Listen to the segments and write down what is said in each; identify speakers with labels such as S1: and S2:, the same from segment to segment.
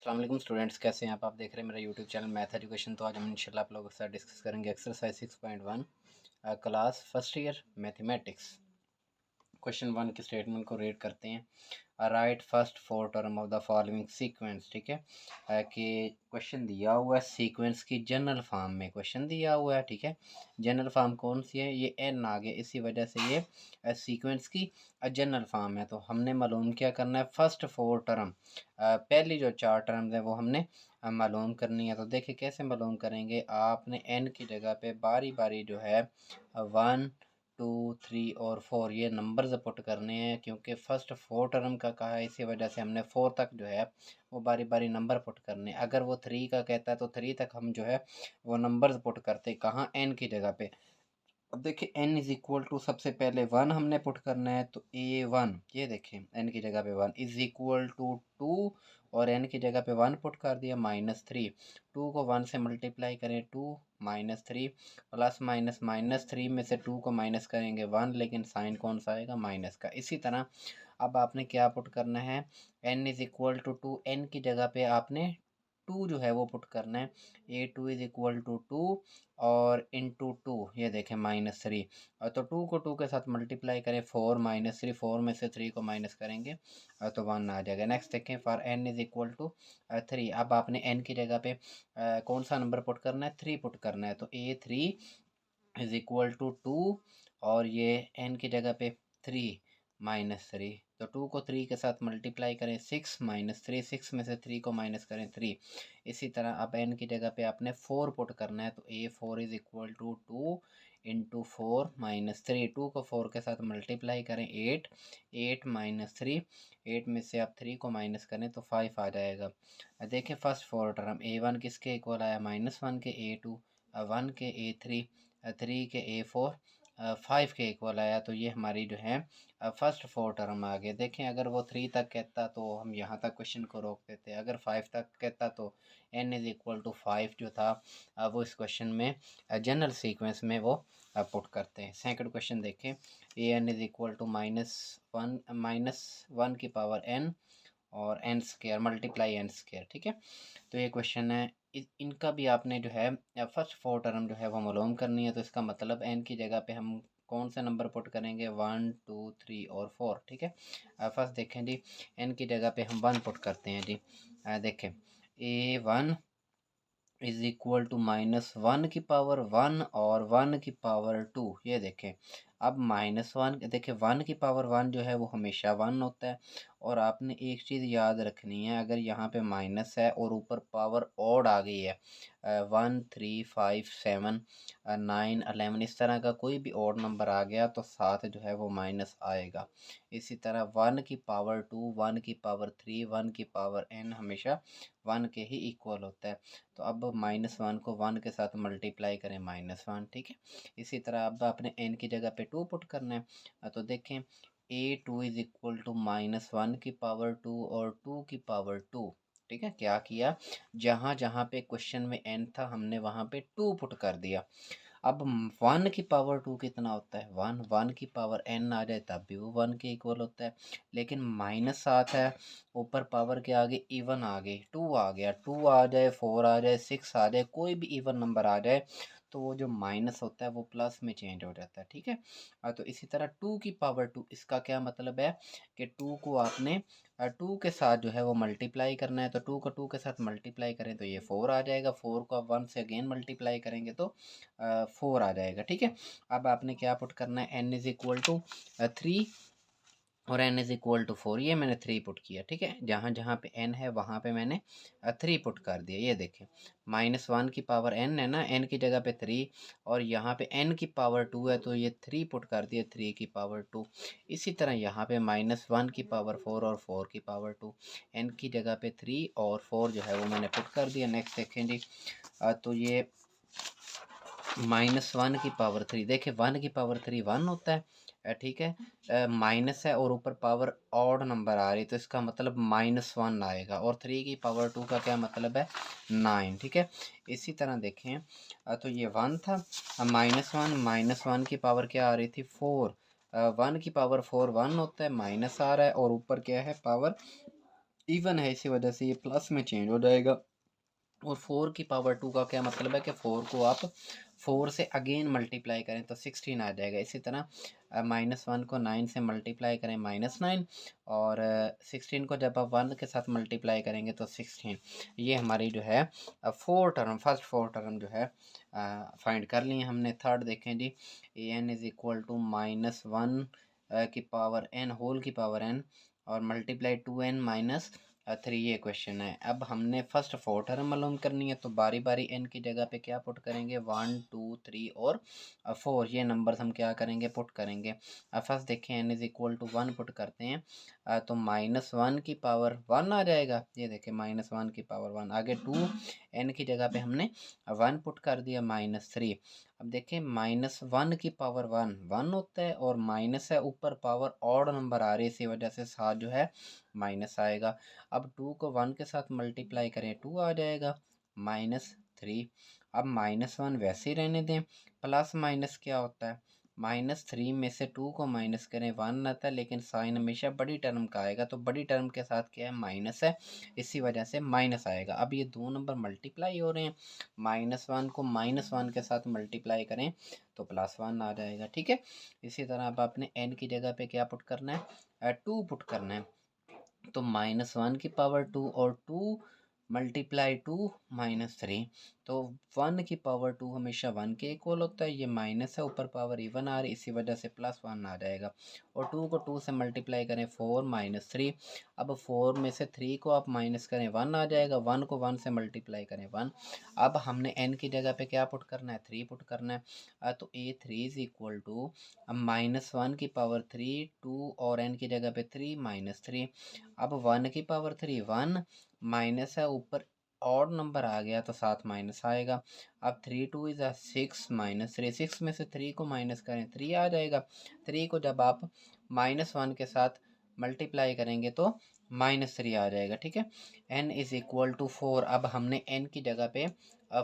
S1: अस्सलाम वालेकुम स्टूडेंट्स, कैसे हैं आप देख रहे हैं मेरा यूट्यूब चैनल मैथ एजुकेशन। तो आज हम इंशाल्लाह आप लोगों के साथ डिस्कस करेंगे exercise 6.1 class first year mathematics. Question 1 की स्टेटमेंट को रीड करते हैं। Right first four term of the following sequence. ठीक है, कि क्वेश्चन दिया हुआ है सीक्वेंस की जनरल फॉर्म में क्वेश्चन दिया हुआ है। ठीक है, जनरल फॉर्म कौन सी है? ये एन आ गया, इसी वजह से ये सीक्वेंस की जनरल फॉर्म है। तो हमने मालूम क्या करना है? फर्स्ट फोर टर्म, पहली जो चार टर्म्स है वो हमने मालूम करनी है। तो देखिए कैसे मालूम करेंगे। आपने एन की जगह पे बारी बारी जो है 1 2 3 और 4 ये नंबर्स पुट करने हैं, क्योंकि फर्स्ट फोर टर्म का कहा है, इसी वजह से हमने 4 तक जो है वो बारी बारी नंबर पुट करने हैं। अगर वो 3 का कहता है तो 3 तक हम जो है वो नंबर्स पुट करते, कहाँ? एन की जगह पे। अब देखिए n इज इक्वल टू, सबसे पहले 1 हमने पुट करना है, तो a1, ये देखें n की जगह पे 1 इज इक्वल टू 2, और n की जगह पे 1 पुट कर दिया, -3। 2 को 1 से मल्टीप्लाई करें, 2 -3 प्लस माइनस -3 में से 2 को माइनस करेंगे 1, लेकिन साइन कौन सा आएगा? माइनस का। इसी तरह अब आपने क्या पुट करना है? n is equal to 2, n की जगह पे आपने 2 जो है वो पुट करना है। a2 इज इक्वल टू 2 और इंटू 2, ये देखें -3। और तो 2 को 2 के साथ मल्टीप्लाई करें, 4 -3, 4 में से 3 को माइनस करेंगे तो 1 आ जाएगा। नेक्स्ट देखें, for n is equal to 3। अब आपने n की जगह पे कौन सा नंबर पुट करना है? 3 पुट करना है, तो a3 इज इक्वल टू 2, और ये n की जगह पे 3 -3, तो 2 को 3 के साथ मल्टीप्लाई करें, 6 -3, 6 में से 3 को माइनस करें 3। इसी तरह अब n की जगह पे आपने 4 पुट करना है, तो a4 is equal to 2 into 4 -3, 2 को 4 के साथ मल्टीप्लाई करें 8, 8 -3, 8 में से आप 3 को माइनस करें तो 5 आ जाएगा। देखें फर्स्ट फोर टर्म, a1 किसके इक्वल आया? -1 के a2, 1 के a3, 3 के A4, 5 के इक्वल आया। तो ये हमारी जो है फर्स्ट फोर टर्म आ गए। देखें अगर वो 3 तक कहता तो हम यहाँ तक क्वेश्चन को रोक देते, अगर 5 तक कहता तो n इज इक्वल टू 5 जो था वो इस क्वेश्चन में जनरल सीक्वेंस में वो पुट करते हैं। सेकंड क्वेश्चन देखें, a n is equal to -1 की पावर n और n square multiply n square. ठीक है, तो ये क्वेश्चन है। इनका भी आपने जो है फर्स्ट फोर टर्म जो है वो मालूम करनी है। तो इसका मतलब एन की जगह पे हम कौन से नंबर पुट करेंगे? 1 2 3 और 4। ठीक है, फर्स्ट देखें जी, एन की जगह पे हम 1 पुट करते हैं जी। देखें a1 इज इक्वल टू -1 की पावर 1 और 1 की पावर 2। ये देखें अब -1, देखें 1 की पावर 1 जो है वो हमेशा 1 होता है। और आपने एक चीज़ याद रखनी है, अगर यहाँ पे माइनस है और ऊपर पावर ऑड आ गई है, 1 3 5 7 9 11, इस तरह का कोई भी ऑड नंबर आ गया तो साथ जो है वो माइनस आएगा। इसी तरह 1 की पावर 2, 1 की पावर 3, 1 की पावर n हमेशा 1 के ही इक्वल होता है। तो अब -1 को 1 के साथ मल्टीप्लाई करें, -1। ठीक है, इसी तरह अब आपने n की जगह पे 2 पुट करना है। तो देखें a2 इज इक्वल टू -1 की पावर 2 और 2 की पावर 2। ठीक है, क्या किया? जहाँ जहाँ पे क्वेश्चन में n था हमने वहाँ पे 2 पुट कर दिया। अब 1 की पावर 2 कितना होता है? 1, 1 की पावर n आ जाए तब भी वो 1 के इक्वल होता है। लेकिन माइनस साथ है, ऊपर पावर के आगे इवन आ गई, 2 आ गया, 2 आ जाए, 4 आ जाए, 6 आ जाए, कोई भी इवन नंबर आ जाए तो वो जो माइनस होता है वो प्लस में चेंज हो जाता है। ठीक है, तो इसी तरह 2 की पावर 2, इसका क्या मतलब है कि 2 को आपने 2 के साथ जो है वो मल्टीप्लाई करना है। तो 2 को 2 के साथ मल्टीप्लाई करें तो ये 4 आ जाएगा, 4 को आप 1 से अगेन मल्टीप्लाई करेंगे तो 4 आ जाएगा। ठीक है, अब आपने क्या पुट करना है? n इज इक्वल टू 3 और n इज इक्वल टू 4, ये मैंने 3 पुट किया। ठीक है, जहाँ जहाँ पे n है वहाँ पे मैंने 3 पुट कर दिया। ये देखें -1 की पावर n है ना, n की जगह पे 3, और यहाँ पे n की पावर 2 है तो ये 3 पुट कर दिया, 3 की पावर 2। इसी तरह यहाँ पे -1 की पावर 4 और 4 की पावर 2, n की जगह पे 3 और 4 जो है वो मैंने पुट कर दिया। नेक्स्ट देखें जी, तो ये -1 की पावर 3, देखिए 1 की पावर 3 1 होता है। ठीक है, माइनस है और ऊपर पावर ऑड नंबर आ रही, तो इसका मतलब -1 आएगा। और 3 की पावर 2 का क्या मतलब है? 9। ठीक है, इसी तरह देखें, तो ये 1 था, -1 की पावर क्या आ रही थी? 4, 1 की पावर 4 1 होता है, माइनस आ रहा है और ऊपर क्या है? पावर इवन है, इसी वजह से ये प्लस में चेंज हो जाएगा। और 4 की पावर 2 का क्या मतलब है कि 4 को आप 4 से अगेन मल्टीप्लाई करें तो 16 आ जाएगा। इसी तरह -1 को 9 से मल्टीप्लाई करें -9, और 16 को जब आप 1 के साथ मल्टीप्लाई करेंगे तो 16। ये हमारी जो है फर्स्ट 4 टर्म जो है फाइंड कर लिए हमने। थर्ड देखें जी, an इज़ इक्वल टू -1 की पावर n होल की पावर n और मल्टीप्लाई 2n माइनस 3, ये क्वेश्चन है। अब हमने फर्स्ट 4 टर्म मालूम करनी है, तो बारी बारी n की जगह पे क्या पुट करेंगे, 1 2 3 और 4, ये नंबर्स हम क्या करेंगे, पुट करेंगे। अब फर्स्ट देखें n is equal to 1 put करते हैं, तो -1 की पावर 1 आ जाएगा। ये देखें -1 की पावर 1, आगे 2 n की जगह पे हमने 1 पुट कर दिया -3। अब देखें -1 की पावर 1 1 होता है, और माइनस है ऊपर पावर ऑड नंबर आ रही है, इसी वजह से साथ जो है माइनस आएगा। अब 2 को 1 के साथ मल्टीप्लाई करें 2 आ जाएगा -3। अब -1 वैसे ही रहने दें, प्लस माइनस क्या होता है, -3 में से 2 को माइनस करें 1 आता है, लेकिन साइन हमेशा बड़ी टर्म का आएगा, तो बड़ी टर्म के साथ क्या है, माइनस है, इसी वजह से माइनस आएगा। अब ये दो नंबर मल्टीप्लाई हो रहे हैं, -1 को -1 के साथ मल्टीप्लाई करें तो +1 आ जाएगा। ठीक है, इसी तरह अब आपने n की जगह पे क्या पुट करना है, 2 पुट करना है, तो -1 की पावर 2 और 2 मल्टीप्लाई 2 -3, तो 1 की पावर 2 हमेशा 1 के इक्वल होता है, ये माइनस है ऊपर पावर इवन आ रही, इसी वजह से +1 आ जाएगा। और 2 को 2 से मल्टीप्लाई करें 4 -3, अब 4 में से 3 को आप माइनस करें 1 आ जाएगा, 1 को 1 से मल्टीप्लाई करें 1। अब हमने n की जगह पे क्या पुट करना है, 3 पुट करना है, तो a3 इज इक्वल टू -1 की पावर 3 2 और n की जगह पे 3 -3। अब 1 की पावर 3 1 माइनस है ऊपर ऑड नंबर आ गया तो साथ माइनस आएगा। अब 3 2 इज़ 6 -3, 6 में से 3 को माइनस करें 3 आ जाएगा। 3 को जब आप -1 के साथ मल्टीप्लाई करेंगे तो -3 आ जाएगा। ठीक है, n इज़ इक्वल टू 4। अब हमने n की जगह पे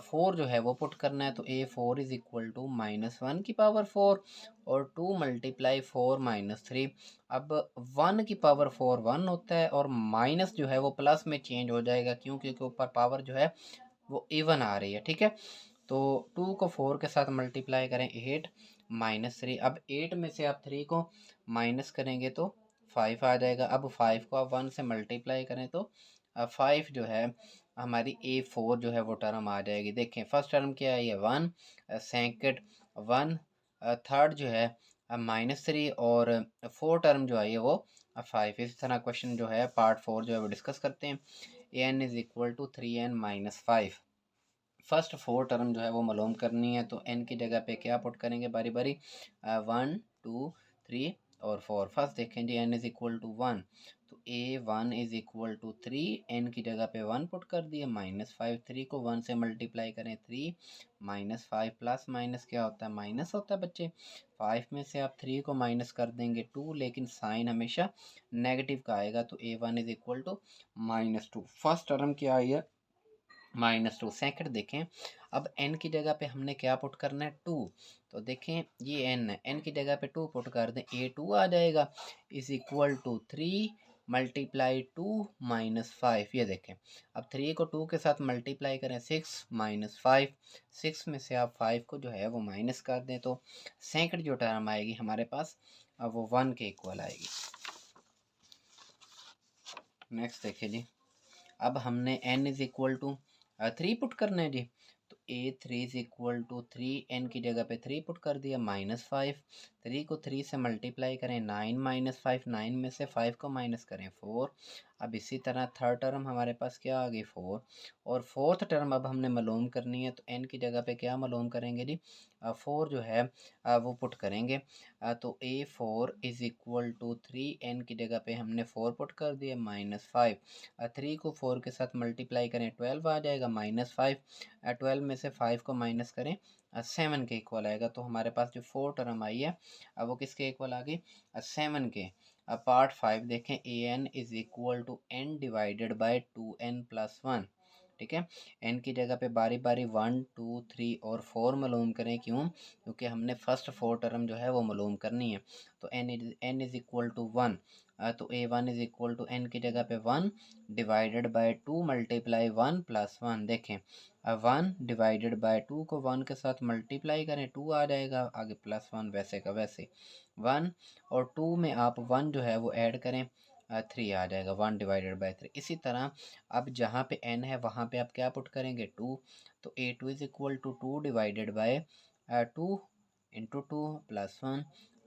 S1: 4 जो है वो पुट करना है, तो a4 इज़ इक्वल टू -1 की पावर 4 और 2 मल्टीप्लाई 4 -3। अब 1 की पावर 4 1 होता है, और माइनस जो है वो प्लस में चेंज हो जाएगा, क्यों, क्योंकि ऊपर पावर जो है वो इवन आ रही है। ठीक है, तो 2 को 4 के साथ मल्टीप्लाई करें 8 -3। अब 8 में से आप 3 को माइनस करेंगे तो 5 आ जाएगा। अब 5 को आप 1 से मल्टीप्लाई करें तो 5 जो है हमारी a4 जो है वो टर्म आ जाएगी। देखें फर्स्ट टर्म क्या है, ये 1, सेकंड 1, थर्ड जो है -3, और 4 टर्म जो है ये वो 5। इस तरह क्वेश्चन जो है पार्ट 4 जो है वो डिस्कस करते हैं। an is equal to 3n -5। First 4 term जो है वो मालूम करनी है, तो n की जगह पे क्या पुट करेंगे बारी बारी, 1 2 3 और 4। फर्स्ट देखें जी, n इज़ इक्वल टू 1, तो a1 is equal to 3, n की जगह पे 1 पुट कर दिए -5। 3 को 1 से मल्टीप्लाई करें 3 -5, प्लस माइनस क्या होता है, माइनस होता है बच्चे। 5 में से आप 3 को माइनस कर देंगे 2, लेकिन साइन हमेशा नेगेटिव का आएगा, तो a1 is equal to -2। First term क्या आई है, -2। सेकंड देखें, अब n की जगह पे हमने क्या पुट करना है, 2, तो देखें ये n है, n की जगह पे 2 पुट कर दें, a2 आ जाएगा इज इक्वल टू 3 मल्टीप्लाई 2 -5। ये देखें, अब 3 को 2 के साथ मल्टीप्लाई करें 6 -5, 6 में से आप 5 को जो है वो माइनस कर दें, तो सेकंड जो टर्म आएगी हमारे पास अब वो 1 के इक्वल आएगी। नेक्स्ट देखिए जी, अब हमने n is equal to 3 put करना है जी, तो a3 is equal to 3, n की जगह पे 3 पुट कर दिया -5। 3 को 3 से मल्टीप्लाई करें 9 -5, 9 में से 5 को माइनस करें 4। अब इसी तरह थर्ड टर्म हमारे पास क्या आ गई 4, और फोर्थ टर्म अब हमने मालूम करनी है, तो n की जगह पे क्या मालूम करेंगे जी, 4 जो है वो पुट करेंगे, तो a4 is equal to 3, n की जगह पे हमने 4 पुट कर दिया -5। 3 को 4 के साथ मल्टीप्लाई करें 12 आ जाएगा -5। 12 में से 5 को माइनस करें 7 के इक्वल आएगा, तो हमारे पास जो 4 टर्म आई है अब वो किसके इक्वल आ गई, 7 के। अब पार्ट 5 देखें, an is equal to n divided by 2n plus 1। ठीक है, n की जगह पे बारी बारी 1 2 3 और 4 मालूम करें, क्यों, क्योंकि हमने फर्स्ट 4 टर्म जो है वो मालूम करनी है, तो n इज इक्वल टू 1। तो A1 is equal to n की जगह पे 1 डिवाइडेड बाय 2 मल्टीप्लाई 1 प्लस 1। देखें 1 डिवाइडेड बाय 2 को 1 के साथ मल्टीप्लाई करें 2 आ जाएगा, आगे प्लस 1 वैसे का वैसे। 1 और 2 में आप 1 जो है वो ऐड करें 3 आ जाएगा, 1 डिवाइडेड बाय 3। इसी तरह अब जहाँ पे n है वहाँ पे आप क्या पुट करेंगे 2, तो A2 is equal to 2 divided by 2 into 2 plus 1।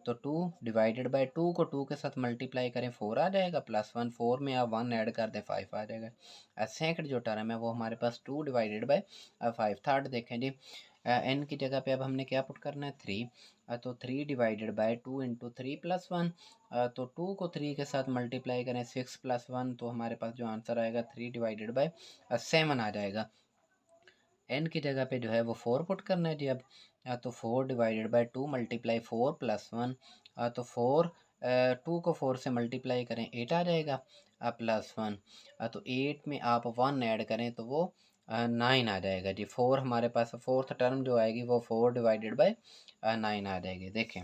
S1: तो 2 डिवाइडेड बाय 2 को 2 के साथ मल्टीप्लाई करें 4 आ जाएगा, प्लस 1 4 में आप 1 ऐड कर दें 5 आ जाएगा। सेकंड जो टर्म है वो हमारे पास 2 डिवाइडेड बाय 5। थर्ड देखें जी, n की जगह पे अब हमने क्या पुट करना है 3, तो 3 डिवाइडेड बाय 2 इंटू 3 प्लस 1। तो 2 को 3 के साथ मल्टीप्लाई करें 6 प्लस 1, तो हमारे पास जो आंसर आएगा 3 डिवाइडेड बाय 7 आ जाएगा। n की जगह पे जो है वो 4 पुट करना है जी अब। तो 4 डिवाइडेड बाय 2 मल्टीप्लाई 4 प्लस 1। तो 4 2 को 4 से मल्टीप्लाई करें 8 आ जाएगा प्लस 1। तो 8 में आप 1 ऐड करें तो वो 9 आ जाएगा जी। 4 हमारे पास फोर्थ टर्म जो आएगी वो 4 डिवाइडेड बाय 9 आ जाएगी। देखें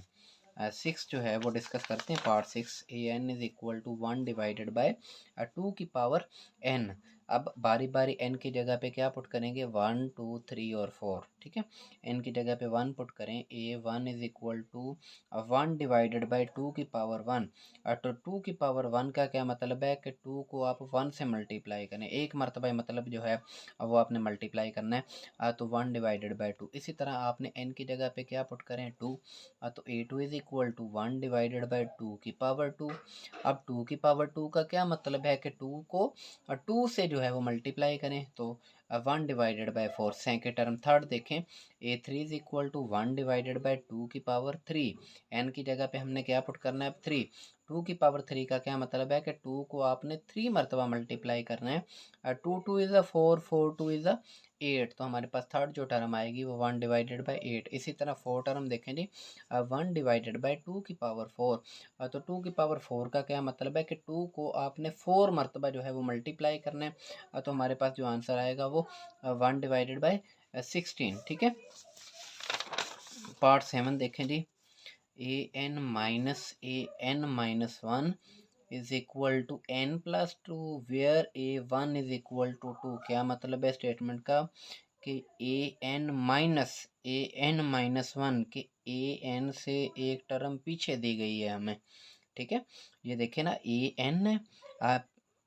S1: 6 जो है वो डिस्कस करते हैं part 6। an is equal to 1 divided by 2 की पावर n। अब बारी बारी n की जगह पे क्या पुट करेंगे 1 2 3 और 4, ठीक है। n की जगह पे 1 पुट करें, a1 is equal to 1 divided by 2 की पावर 1। तो 2 की पावर 1 का क्या मतलब है कि 2 को आप 1 से मल्टीप्लाई करें, एक मरतबा मतलब जो है वो आपने मल्टीप्लाई करना है। तो 1 डिवाइडेड बाय 2। इसी तरह आपने n की जगह पे क्या पुट करें 2। तो A2 is equal to 1 divided by 2 की पावर 2। अब 2 की पावर 2 का क्या मतलब है कि 2 को 2 से जो है वो मल्टीप्लाई करें, तो 1 divided by 4 second term. Third देखें A3 is equal to 1 divided by 2 की पावर 3। n की जगह पे हमने क्या पुट करना है 3। 2 की पावर 3 का क्या मतलब है कि 2 को आपने 3 मरतबा मल्टीप्लाई करना है। 2 2 इज़ अ 4, 4 2 इज़ अ 8। तो हमारे पास थर्ड जो टर्म आएगी वो 1 डिवाइडेड बाई 8। इसी तरह फोर टर्म देखें जी, 1 डिवाइडेड बाई 2 की पावर 4। तो 2 की पावर 4 का क्या मतलब है कि 2 को आपने 4 मरतबा जो है वो मल्टीप्लाई करना है। तो हमारे पास जो आंसर आएगा वो 1 डिवाइडेड बाई 16, ठीक है। पार्ट 7 देखें जी, a n is equal to n plus 2 where a1 is equal to 2। क्या मतलब है स्टेटमेंट का कि a n माइनस 1 के a n से एक टर्म पीछे दी गई है हमें, ठीक है। ये देखिए ना a n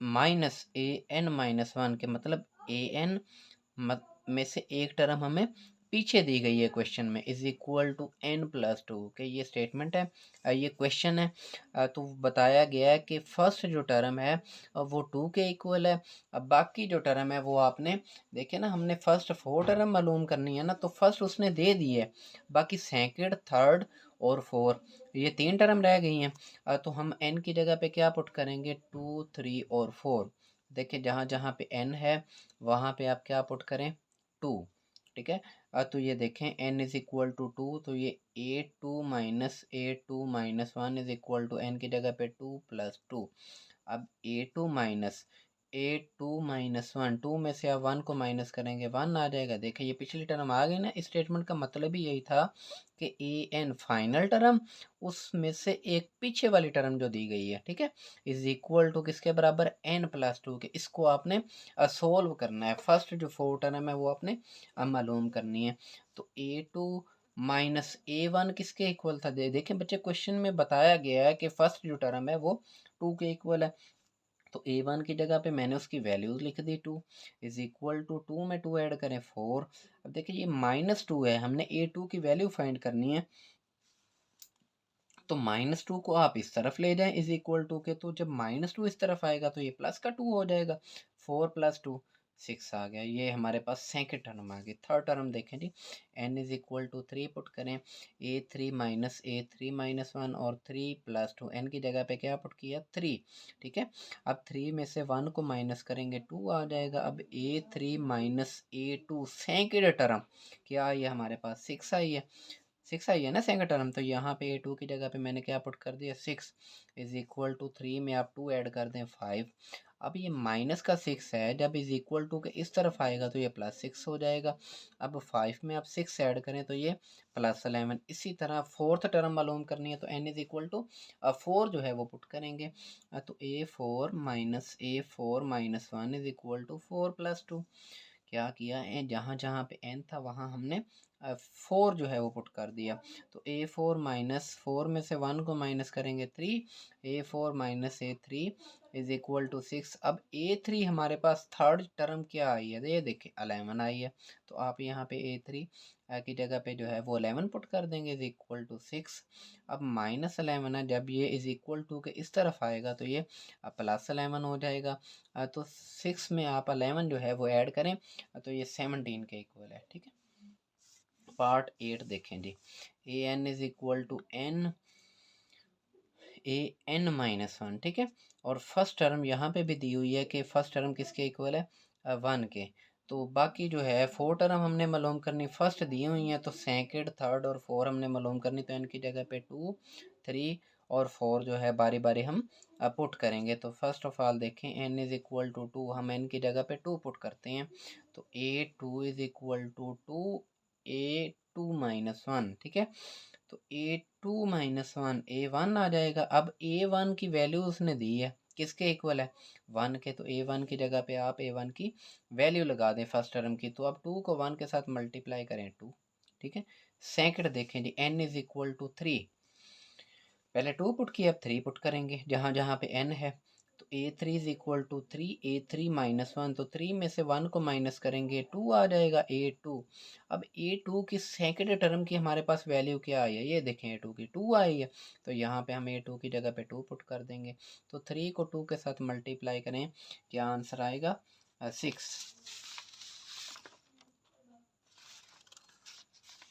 S1: minus a n-1 के मतलब a n में से एक टर्म हमें पीछे दी गई है क्वेश्चन में, is equal to n plus 2 के ये स्टेटमेंट है, ये क्वेश्चन है। तो बताया गया है कि फर्स्ट जो टर्म है वो 2 के इक्वल है। अब बाकी जो टर्म है वो आपने देखिए ना, हमने फर्स्ट 4 टर्म मालूम करनी है ना, तो फर्स्ट उसने दे दी है, बाकी सेकंड थर्ड और 4 ये 3 टर्म रह गई हैं। तो हम n की जगह पे क्या पुट करेंगे 2 3 और 4। देखिए जहाँ जहाँ पे n है वहाँ पे आप क्या पुट करें 2, ठीक है। तो ये देखें n इज इक्वल टू 2, तो ये a2 minus 1 is equal to n की जगह पे 2 प्लस 2। अब a2 माइनस 1, 2 में से आप 1 को माइनस करेंगे 1 आ जाएगा। देखिए ये पिछली टर्म आ गई ना, इस स्टेटमेंट का मतलब ही यही था कि an फाइनल टर्म उसमें से एक पीछे वाली टर्म जो दी गई है, ठीक है, इज इक्वल टू किसके बराबर n प्लस 2 के। इसको आपने सोल्व करना है, फर्स्ट जो 4 टर्म है वो आपने मालूम करनी है। तो a2 माइनस a1 किसके इक्वल था, देखें बच्चे क्वेश्चन में बताया गया है कि फर्स्ट जो टर्म है वो 2 के इक्वल है। तो a1 की जगह पे मैंने उसकी वैल्यूज लिख दी 2 इज इक्वल टू 2 में 2 ऐड करें 4। अब देखिए ये -2 है, हमने a2 की वैल्यू फाइंड करनी है, तो -2 को आप इस तरफ ले जाएं इज इक्वल टू के, तो जब -2 इस तरफ आएगा तो ये प्लस का 2 हो जाएगा। 4 प्लस 2 6 आ गया। ये हमारे पास सेकंड टर्म आ गई। थर्ड टर्म देखें जी, n is equal to 3 put करें, a3 माइनस 1 और 3 प्लस 2, n की जगह पे क्या पुट किया 3, ठीक है। अब 3 में से 1 को माइनस करेंगे 2 आ जाएगा। अब a3 minus a2 second term क्या ये हमारे पास 6 आई है, 6 आई है ना सेकंड टर्म। तो यहाँ पे a2 की जगह पे मैंने क्या पुट कर दिया 6 इज इक्वल टू 3 में आप 2 ऐड कर दें 5। अब ये माइनस का 6 है, जब इज इक्वल टू के इस तरफ आएगा तो ये +6 हो जाएगा। अब 5 में आप 6 ऐड करें तो ये +11। इसी तरह फोर्थ टर्म मालूम करनी है तो n इज इक्वल टू 4 जो है वो पुट करेंगे। तो a4 minus 1 is equal to 4 + 2। क्या किया है, जहाँ जहाँ पे n था वहाँ हमने 4 जो है वो पुट कर दिया। तो a4 माइनस 4 में से 1 को माइनस करेंगे 3, a4 minus a3 is equal to 6। अब a3 हमारे पास थर्ड टर्म क्या आई है, ये देखिए 11 आई है। तो आप यहाँ पे a3 की जगह पे जो है वो 11 पुट कर देंगे इज इक्वल टू 6। अब -11 है, जब ये इज इक्वल टू के इस तरफ आएगा तो ये +11 हो जाएगा। तो 6 में आप 11 जो है वो ऐड करें तो ये 17 के इक्वल है। ठीक है, पार्ट 8 देखें जी। A n is equal to n a n-1। ठीक है, और फर्स्ट टर्म यहाँ पे भी दी हुई है कि फर्स्ट टर्म किसके इक्वल है, 1 के। तो बाकी जो है 4 टर्म हमने मालूम करनी, फर्स्ट दी हुई हैं तो सेकंड, थर्ड और 4 हमने मालूम करनी। तो इनकी जगह पे 2, 3 और 4 जो है बारी बारी हम पुट करेंगे। तो फर्स्ट ऑफ ऑल देखें n इज इक्वल टू 2, हम n की जगह पे 2 पुट करते हैं। तो a2 is equal to 2 a2-1। ठीक है, तो a2-1 a1 आ जाएगा। अब a1 की वैल्यू उसने दी है, किसके इक्वल है, 1 के। तो a1 की जगह पे आप a1 की वैल्यू लगा दें फर्स्ट टर्म की। तो अब 2 को 1 के साथ मल्टीप्लाई करें 2। ठीक है, सेकंड देखें जी, n इज इक्वल टू 3। पहले 2 पुट किया, अब 3 पुट करेंगे जहाँ जहाँ पे n है। तो a3 is equal to 3, a3-1। तो 3 में से 1 को माइनस करेंगे 2 आ जाएगा a2। अब a2 की सेकंड टर्म की हमारे पास वैल्यू क्या आई है, ये देखें a2 की 2 आई है। तो यहाँ पे हम a2 की जगह पे 2 पुट कर देंगे। तो 3 को 2 के साथ मल्टीप्लाई करें, क्या आंसर आएगा, 6।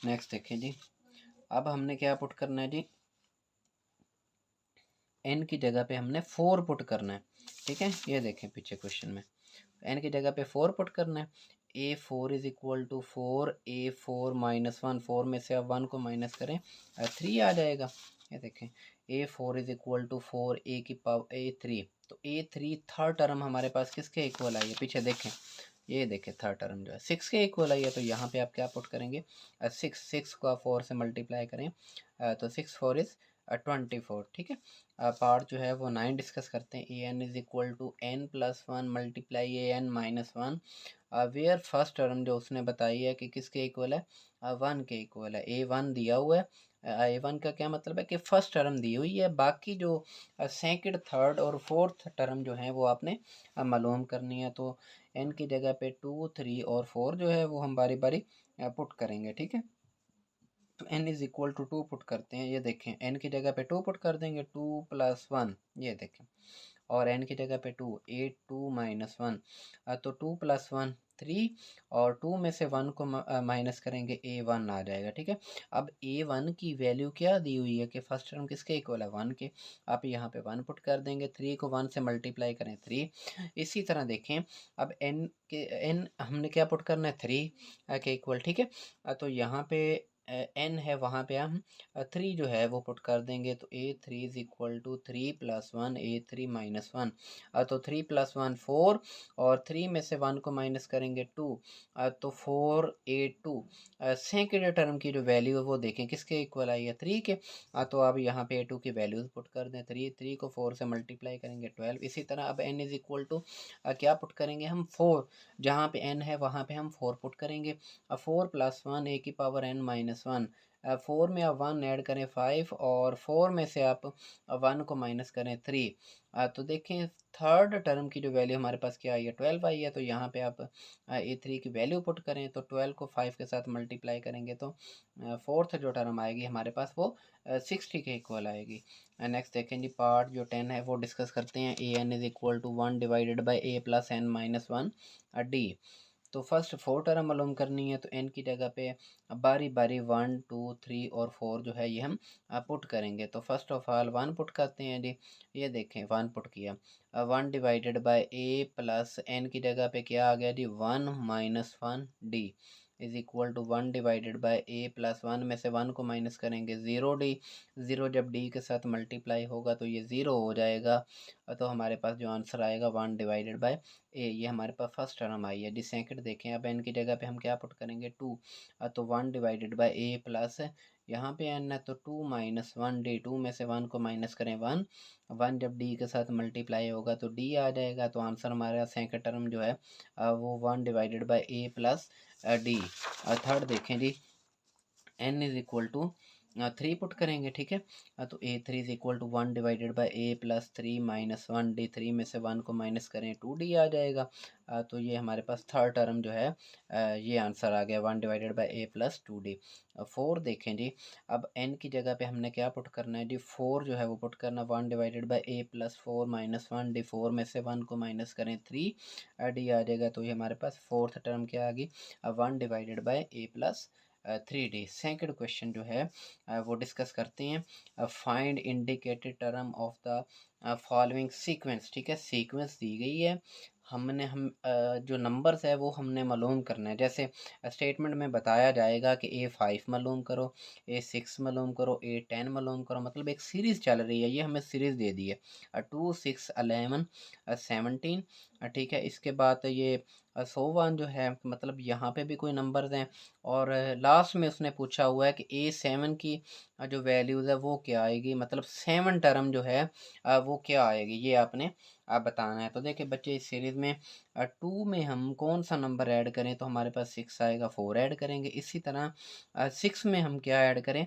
S1: नेक्स्ट देखें जी, अब हमने क्या पुट करना है जी, n की जगह पे हमने 4 पुट करना है। ठीक है, ये देखें पीछे क्वेश्चन में n की जगह पे 4 पुट करना है। a4 is equal to 4, a4-1, 4 में से अब 1 को माइनस करें 3 आ जाएगा। ये देखें a4 is equal to 4 a की पावर a3। तो a3 थर्ड टर्म हमारे पास किसके इक्वल आई है, पीछे देखें, ये देखें थर्ड टर्म जो है 6 के इक्वल आई है। तो यहाँ पे आप क्या पुट करेंगे, 6 को आप 4 से मल्टीप्लाई करें तो 6 4 इज़ 24। ठीक है, पार्ट जो है वो 9 डिस्कस करते हैं। A n is equal to n+1 multiply a n-1, where first term जो उसने बताई है कि किसके इक्वल है, 1 के इक्वल है। a1 दिया हुआ है, a1 का क्या मतलब है कि फर्स्ट टर्म दी हुई है, बाकी जो सेकंड, थर्ड और फोर्थ टर्म जो है वो आपने मालूम करनी है। तो n की जगह पे 2, 3 और 4 जो है वो हम बारी बारी पुट करेंगे। ठीक है, तो n is equal to 2 put करते हैं। ये देखें n की जगह पे 2 पुट कर देंगे, 2 + 1, ये देखें, और n की जगह पे 2, a2-1। तो 2 + 1 3, और 2 में से 1 को माइनस करेंगे a1 आ जाएगा। ठीक है, अब a1 की वैल्यू क्या दी हुई है कि फर्स्ट टर्म किसके इक्वल है, 1 के। आप यहाँ पे 1 पुट कर देंगे, 3 को 1 से मल्टीप्लाई करें 3। इसी तरह देखें, अब n हमने क्या पुट करना है, 3 के इक्वल। ठीक है, तो यहाँ पे n है, वहाँ पे हम 3 जो है वो पुट कर देंगे। तो a3 is equal to 3 + 1 a3-1। तो 3 + 1 4, और 3 में से 1 को माइनस करेंगे 2। तो 4 a2। सेकेंड टर्म की जो वैल्यू है वो देखें किसके इक्वल आई है, 3 के। तो आप यहाँ पे a2 की वैल्यूज पुट कर दें, 3 को 4 से मल्टीप्लाई करेंगे 12। इसी तरह अब n इज इक्वल टू क्या पुट करेंगे हम, 4, जहाँ पे n है वहाँ पे हम 4 पुट करेंगे। 4 + 1 a की पावर n-1। 4 में आप 1 ऐड करें 5, और 4 में से आप 1 को माइनस करें 3। तो देखें थर्ड टर्म की जो वैल्यू हमारे पास क्या आई है, 12 आई है। तो यहाँ पे आप a3 की वैल्यू पुट करें, तो 12 को 5 के साथ मल्टीप्लाई करेंगे तो फोर्थ जो टर्म आएगी हमारे पास वो 60 के इक्वल आएगी। नेक्स्ट देखें जी, पार्ट जो 10 है वो डिस्कस करते हैं। A n is equal to 1 divided by a + n-1 d। तो फर्स्ट 4 टर्म मालूम करनी है, तो n की जगह पे बारी बारी 1, 2, 3 और 4 जो है ये हम पुट करेंगे। तो फर्स्ट ऑफ ऑल 1 पुट करते हैं जी, ये देखें 1 पुट किया। 1 डिवाइडेड बाय a + n की जगह पे क्या आ गया जी, 1 - 1 d। Is equal to 1 divided by a plus 1 में से 1 को माइनस करेंगे 0d, 0 जब d के साथ मल्टीप्लाई होगा तो ये 0 हो जाएगा। तो हमारे पास जो आंसर आएगा 1 डिवाइडेड बाय ए, ये हमारे पास फर्स्ट टर्म आई है। डी सेकंड देखें, अब n की जगह पे हम क्या पुट करेंगे 2, तो 1 डिवाइडेड बाय ए प्लस, यहाँ पे n है तो 2 माइनस 1d, 2 में से 1 को माइनस करें 1, 1 जब d के साथ मल्टीप्लाई होगा तो d आ जाएगा। तो आंसर हमारा सेकंड टर्म जो है वो 1 divided by a plus d. Third देखें जी, n is equal to 3 put करेंगे, ठीक है। तो a three is equal to 1 divided by a plus 3 minus 1d, 3 में से 1 को माइनस करें 2d आ जाएगा। तो ये हमारे पास थर्ड टर्म जो है ये आंसर आ गया 1 divided by a plus 2d। 4 देखें जी, अब n की जगह पे हमने क्या पुट करना है जी, 4 जो है वो पुट करना 1 divided by a plus 4 minus 1d, 4 में से 1 को माइनस करें 3d आ जाएगा। तो ये हमारे पास फोर्थ टर्म क्या आ गई, 1 divided by a plus 3d। Second question जो है वो डिस्कस करते हैं। Find indicated term of the following sequence, ठीक है। सीक्वेंस दी गई है, जो नंबर्स है वो हमने मालूम करना है। जैसे स्टेटमेंट में बताया जाएगा कि A5 मालूम करो, A6 मालूम करो, A10 मालूम करो, मतलब एक सीरीज़ चल रही है, ये हमें सीरीज़ दे दी है 2 6 11 17, ठीक है। इसके बाद ये 101 जो है, मतलब यहाँ पे भी कोई नंबर्स हैं, और लास्ट में उसने पूछा हुआ है कि A7 की जो वैल्यूज़ है वो क्या आएगी, मतलब 7 टर्म जो है वो क्या आएगी, ये आपने आप बताना है। तो देखिए बच्चे, इस सीरीज़ में 2 में हम कौन सा नंबर ऐड करें, तो हमारे पास 6 आएगा, 4 ऐड करेंगे। इसी तरह 6 में हम क्या ऐड करें,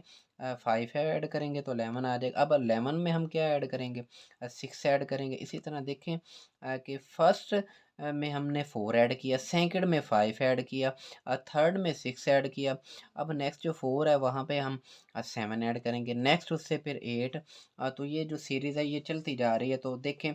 S1: 5 ऐड करेंगे तो 11 आ जाएगा। अब 11 में हम क्या ऐड करेंगे, 6 ऐड करेंगे। इसी तरह देखें कि फर्स्ट में हमने 4 ऐड किया, सेकंड में 5 ऐड किया, थर्ड में 6 ऐड किया। अब नेक्स्ट जो 4 है वहाँ पे हम 7 ऐड करेंगे, नेक्स्ट उससे फिर 8। तो ये जो सीरीज़ है ये चलती जा रही है। तो देखें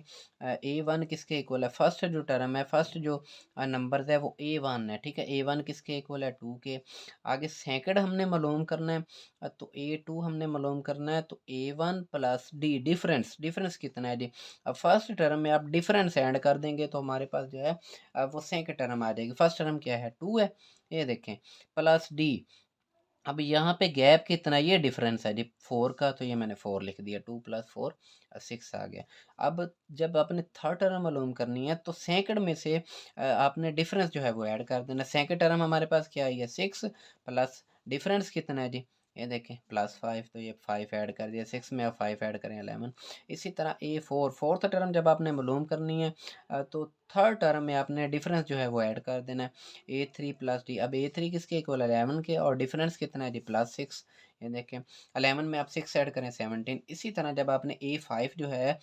S1: A1 किसके इक्वल है, फर्स्ट जो टर्म है, फर्स्ट जो नंबर है वो A1 है, ठीक है। A1 किसके इक्वल है, 2 के। आगे सेकंड हमने मालूम करना है, तो A2 हमने मालूम करना है। तो A1 plus D, difference, difference कितना है जी। अब फर्स्ट टर्म में आप डिफरेंस ऐड कर देंगे तो हमारे पास जो है वो सेकंड टर्म आ जाएगी। फर्स्ट टर्म क्या है, 2 है, ये देखें, प्लस डी। अब यहाँ पे गैप कितना, ये डिफरेंस है जी 4 का, तो ये मैंने 4 लिख दिया, 2 प्लस 4 6 आ गया। अब जब आपने थर्ड टर्म मालूम करनी है तो सेकंड में से आपने डिफरेंस जो है वो ऐड कर देना। सेकंड टर्म हमारे पास क्या आई है, 6 प्लस डिफरेंस कितना है जी, ये देखें +5, तो ये 5 ऐड कर दिया, 6 में आप 5 ऐड करें 11। इसी तरह A4 फोर्थ टर्म जब आपने मालूम करनी है तो थर्ड टर्म में आपने डिफरेंस जो है वो ऐड कर देना है, A3 प्लस डी। अब A3 किसके इक्वल है, 11 के, और डिफरेंस कितना है जी, +6। ये देखें 11 में आप 6 ऐड करें 17। इसी तरह जब आपने A5 जो है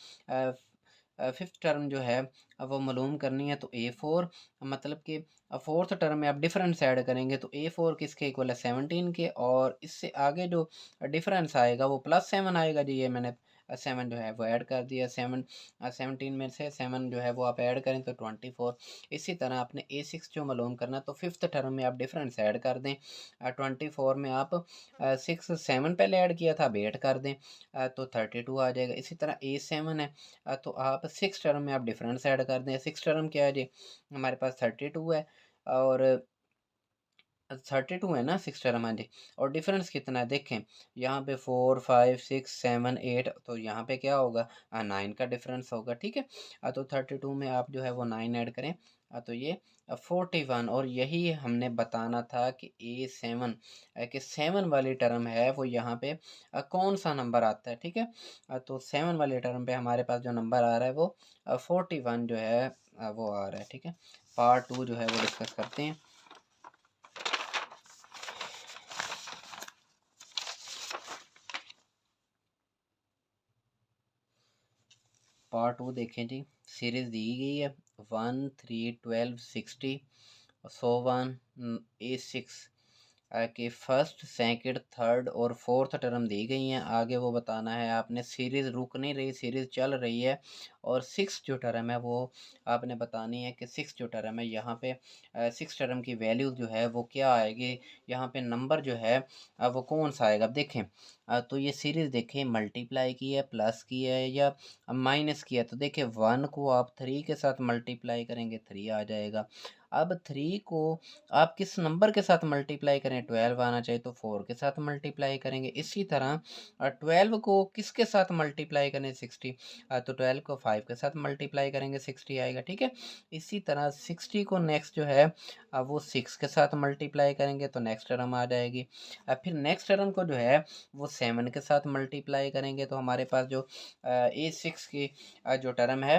S1: फिफ्थ टर्म जो है वो मालूम करनी है तो A4, मतलब कि फोर्थ टर्म में आप डिफरेंस ऐड करेंगे तो A4 किसके इक्वल है, 17 के, और इससे आगे जो डिफरेंस आएगा वो +7 आएगा जी। ये मैंने 7 जो है वो ऐड कर दिया, 17 में से 7 जो है वो आप ऐड करें तो 24। इसी तरह आपने A6 जो मालूम करना तो फिफ्थ टर्म में आप डिफरेंस ऐड कर दें, 24 में आप 6 7 पहले ऐड किया था, अब 8 कर दें तो 32 आ जाएगा। इसी तरह A7 है, तो आप 6 टर्म में आप डिफरेंस ऐड कर दें। 6 टर्म क्या है जी, हमारे पास 32 है, और 32 है ना 6 टर्म, हाँ जी। और डिफरेंस कितना है देखें, यहाँ पे 4 5 6 7 8, तो यहाँ पे क्या होगा, 9 का डिफरेंस होगा, ठीक है। तो 32 में आप जो है वो 9 ऐड करें, तो ये 41। और यही हमने बताना था कि A7 कि 7 वाली टर्म है वो यहाँ पे कौन सा नंबर आता है, ठीक है। तो 7 वाली टर्म पे हमारे पास जो नंबर आ रहा है वो 41 जो है वो आ रहा है, ठीक है। पार्ट 2 जो है वो डिस्कस करते हैं। पार्ट 2 देखें जी, सीरीज दी गई है 1 3 12 60 101 A6 कि फर्स्ट सेकंड थर्ड और फोर्थ टर्म दी गई हैं। आगे वो बताना है आपने, सीरीज़ रुक नहीं रही, सीरीज़ चल रही है। और 6 जो टर्म है वो आपने बतानी है कि 6 जो टर्म है यहाँ पे 6 टर्म की वैल्यू जो है वो क्या आएगी, यहाँ पे नंबर जो है वो कौन सा आएगा। अब देखें तो ये सीरीज़ देखें, मल्टीप्लाई की है, प्लस की है, या माइनस किया। तो देखिए 1 को आप 3 के साथ मल्टीप्लाई करेंगे 3 आ जाएगा। अब 3 को आप किस नंबर के साथ मल्टीप्लाई करें, 12 आना चाहिए तो 4 के साथ मल्टीप्लाई करेंगे। इसी तरह 12 को किसके साथ मल्टीप्लाई करें, 60, तो 12 को 5 के साथ मल्टीप्लाई करेंगे 60 आएगा, ठीक है। इसी तरह 60 को नेक्स्ट जो है वो 6 के साथ मल्टीप्लाई करेंगे तो नेक्स्ट टर्म आ जाएगी। फिर नेक्स्ट टर्म को जो है वो 7 के साथ मल्टीप्लाई करेंगे तो हमारे पास जो A6 की जो टर्म है